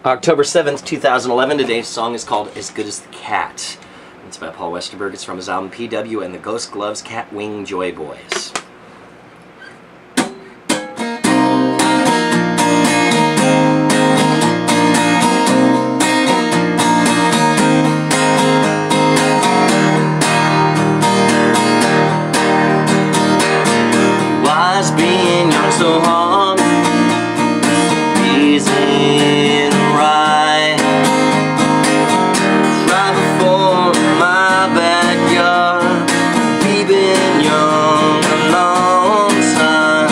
October 7th, 2011. Today's song is called As Good as the Cat. It's by Paul Westerberg. It's from his album PW and the Ghost Gloves Cat Wing Joy Boys. Why's being young so hard? Easy and right. Right before my backyard. We've been young a long time.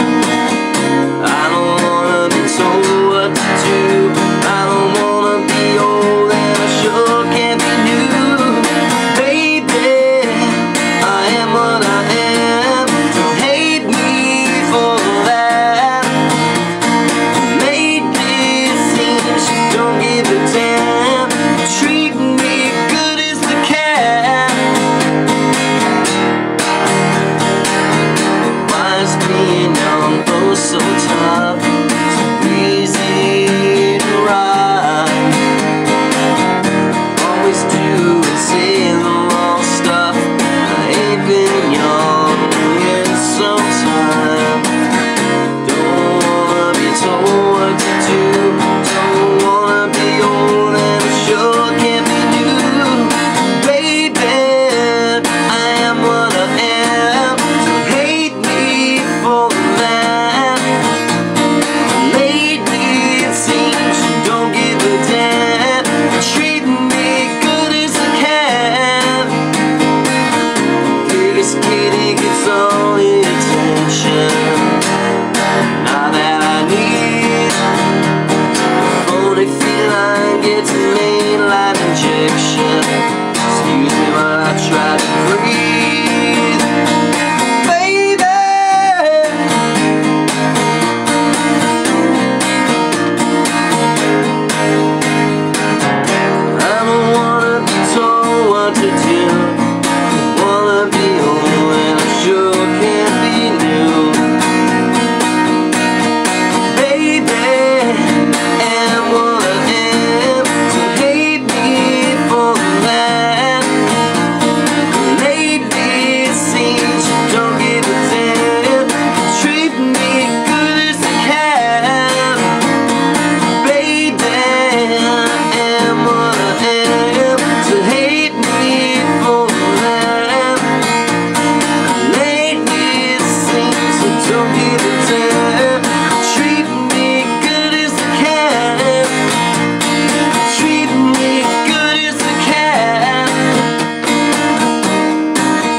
I don't wanna be told what to do. I don't wanna be old and I sure can't be new. Baby, I am what I am. Don't hate me for that. Made me seem she don't give a damn. Treat me good as the cat. Why is being young oh so tough? So easy to ride. Always do and say the wrong stuff. I ain't been young in some time. Don't wanna be told what to do. Don't wanna be old and I sure can't be new. Baby, I am what I am. Don't hate me for that. Lately it seems you don't give a damn. Treat me good as a cat. Biggest kitty gets all the attention. Now that I need only feline gets a mainline injection. Excuse me while I try to breathe. Baby, I don't wanna be told what to do. Wanna be old and I sure can't be new. Baby, am what I am. Don't hate me for that. Lately it seems you don't give a damn. Treat me good as a cat. Baby, am what I am. Don't hate me for that. Lately it seems you don't give a damn. Treat me good as a cat. Treat me good as a cat.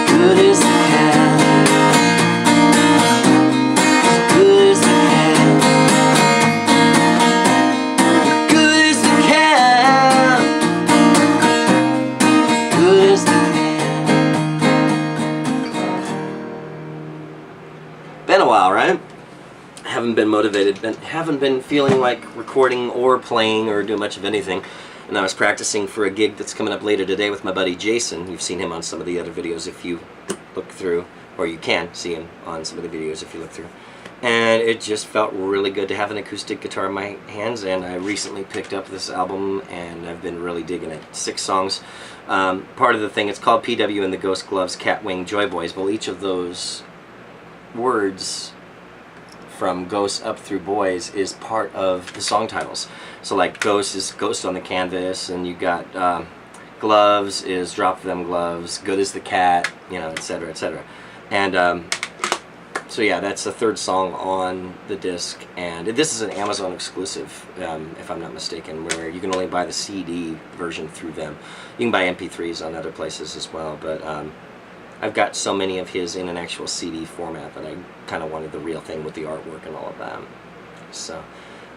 Good as a cat. Good as a cat. Good as a cat. Good as the cat. Been a while, right? Haven't been motivated, haven't been feeling like recording or playing or doing much of anything. And I was practicing for a gig that's coming up later today with my buddy Jason. You've seen him on some of the other videos if you look through, or you can see him on some of the videos if you look through. And it just felt really good to have an acoustic guitar in my hands, and I recently picked up this album and I've been really digging it. 6 songs. Part of the thing, it's called PW and the Ghost Gloves Cat Wing Joy Boys. Well, each of those words from Ghosts up through Boys is part of the song titles. So like Ghost is Ghost on the Canvas, and you got Gloves is Drop Them Gloves, Good as the Cat, you know, etc., etc. And so yeah, that's the 3rd song on the disc, and this is an Amazon exclusive, if I'm not mistaken, where you can only buy the CD version through them. You can buy MP3s on other places as well, but I've got so many of his in an actual CD format that I kind of wanted the real thing with the artwork and all of that. So,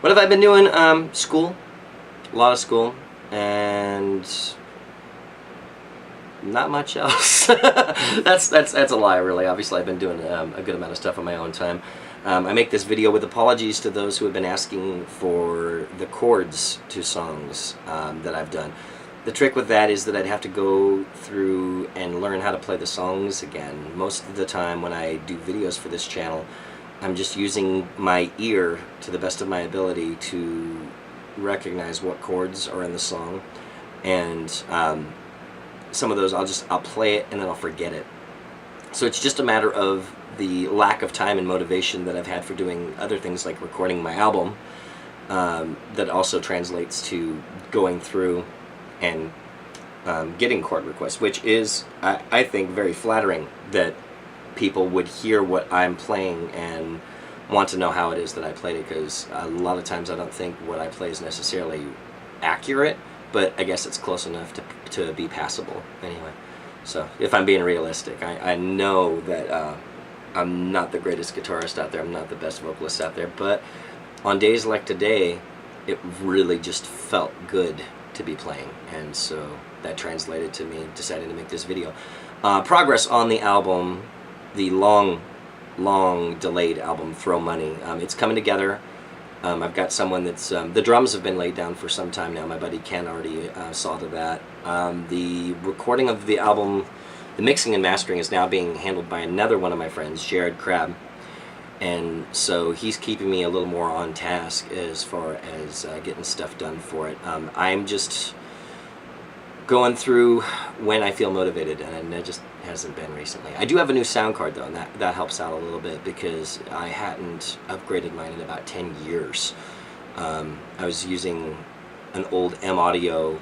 what have I been doing? School, a lot of school, and not much else. that's a lie, really. Obviously, I've been doing a good amount of stuff on my own time. I make this video with apologies to those who have been asking for the chords to songs that I've done. The trick with that is that I'd have to go through and learn how to play the songs again. Most of the time when I do videos for this channel, I'm just using my ear to the best of my ability to recognize what chords are in the song, and some of those I'll play it and then I'll forget it. So it's just a matter of the lack of time and motivation that I've had for doing other things like recording my album, that also translates to going through and getting chord requests, which is, I think, very flattering that people would hear what I'm playing and want to know how it is that I played it, because a lot of times I don't think what I play is necessarily accurate, but I guess it's close enough to be passable anyway. So if I'm being realistic, I know that I'm not the greatest guitarist out there, I'm not the best vocalist out there, but on days like today, it really just felt good to be playing, and so that translated to me deciding to make this video. Progress on the album, the long delayed album, Throw Money. It's coming together. I've got someone that's, the drums have been laid down for some time now. My buddy Ken already saw to that. The recording of the album, the mixing and mastering is now being handled by another one of my friends, Jared Crabb. And so he's keeping me a little more on task as far as getting stuff done for it. I'm just going through when I feel motivated, and it just hasn't been recently. I do have a new sound card though, and that helps out a little bit, because I hadn't upgraded mine in about 10 years. I was using an old M-Audio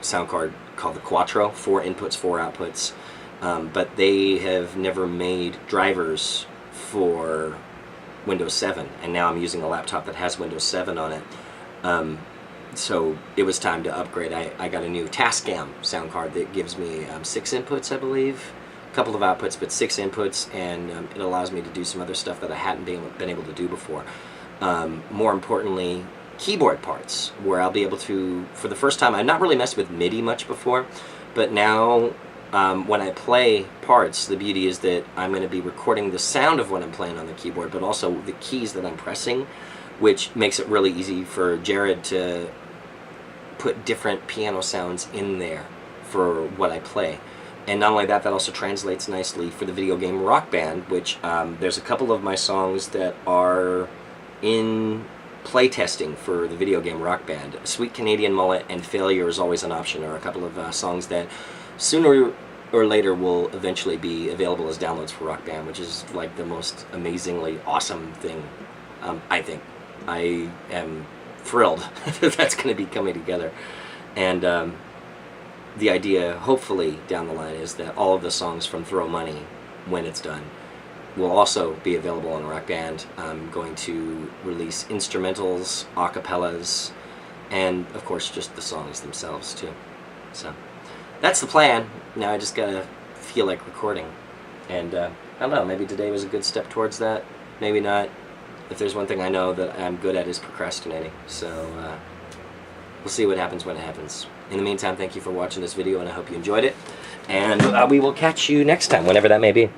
sound card called the Quattro, 4 inputs, 4 outputs, but they have never made drivers for Windows 7, and now I'm using a laptop that has Windows 7 on it. So it was time to upgrade. I got a new Tascam sound card that gives me 6 inputs, I believe, a couple of outputs, but 6 inputs, and it allows me to do some other stuff that I hadn't been able to do before. More importantly, keyboard parts, where I'll be able to, for the first time, I've not really messed with MIDI much before, but now when I play parts, the beauty is that I'm going to be recording the sound of what I'm playing on the keyboard, but also the keys that I'm pressing, which makes it really easy for Jared to put different piano sounds in there for what I play. And not only that, that also translates nicely for the video game Rock Band, which there's a couple of my songs that are in playtesting for the video game Rock Band. Sweet Canadian Mullet and Failure Is Always an Option are a couple of songs that sooner or later will eventually be available as downloads for Rock Band, which is like the most amazingly awesome thing, I think. I am thrilled that that's going to be coming together. And the idea, hopefully, down the line is that all of the songs from Throw Money, when it's done, will also be available on Rock Band. I'm going to release instrumentals, acapellas, and, of course, just the songs themselves, too. So that's the plan. Now I just gotta feel like recording. And I don't know, maybe today was a good step towards that. Maybe not. If there's one thing I know that I'm good at is procrastinating. So we'll see what happens when it happens. In the meantime, thank you for watching this video, and I hope you enjoyed it. And we will catch you next time, whenever that may be.